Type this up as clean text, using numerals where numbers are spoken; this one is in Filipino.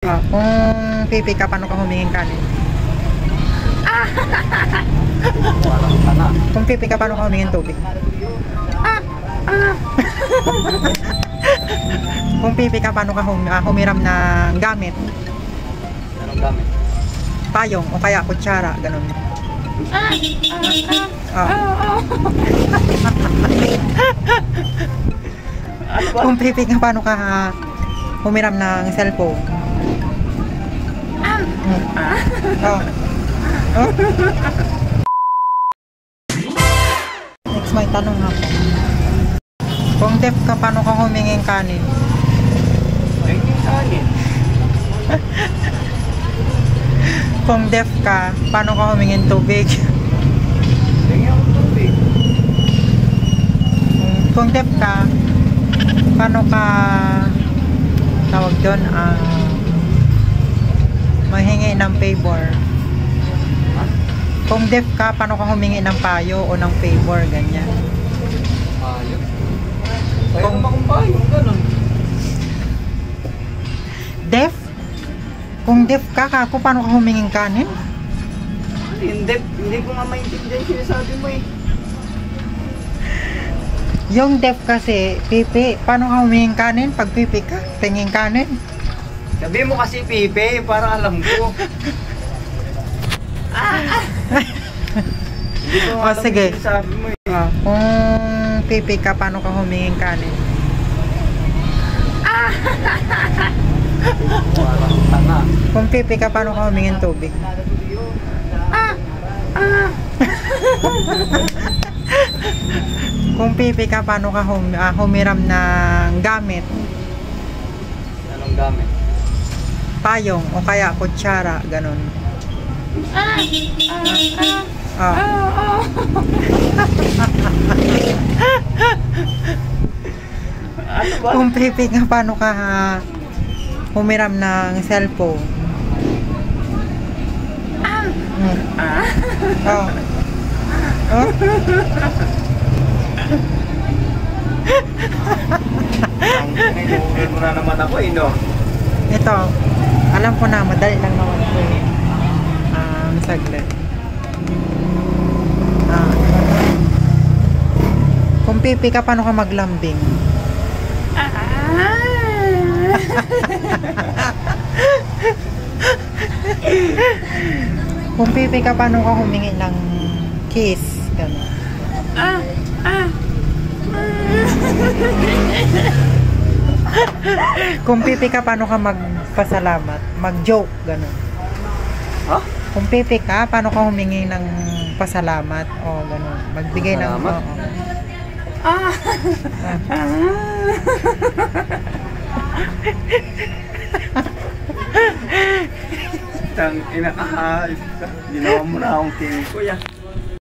Kung pipi ka, paano ka humingin kanin? Kung pipi ka, paano ka humingin tubig? Kung pipi ka, paano ka humiram ng gamit? Anong gamit? Payong o kaya kutsara, ganun. Kung pipi ka, paano ka humiram ng cellphone? Next, may tanong ako. Kung deaf ka, paano ka humingin kanin? Kanin. Kung deaf ka, paano ka humingin tubig? Tingnan ko tubig. Kung deaf ka, paano ka tawag doon mahingi ng favor? Kung deaf ka, paano ka humingi ng payo o ng favor, ganyan? Payo? Payo naman kung payo, ganun. Deaf? Kung deaf ka, kako, paano ka humingin kanin? Hindi ko nga maintindihan sinasabi mo eh. Yung deaf kasi, pipi, paano ka humingin kanin? Pag pipi ka, tingin kanin. Sabi mo kasi pipi, para alam ko. Hindi ko nga alam sige. sinasabi mo eh. Kung pipi ka, paano ka humingin kanin? Parang tanga. Kung pipi ka, paano ka humingin tubig? Kung pipi ka, paano ka humiram ng gamit? Anong gamit? Payong o kaya kutsara, ganun. Ano ba? Kung pipi ka, paano ka humiram ng cellphone? Ngayon mo na naman ako eh, no? Ito, alam ko na, madali lang naman ito eh. Saglit. Kung pipi ka, paano ka maglambing? Kung pipi ka, paano ka humingi ng kiss? Gano'n. Kung pipi ka, paano ka magpasalamat? Mag-joke, gano'n. Huh? Kung pipi ka, paano ka humingi ng pasalamat? O, gano'n. Magbigay ng... Tang ina ka, ginawa mo na akong tingin ko yan.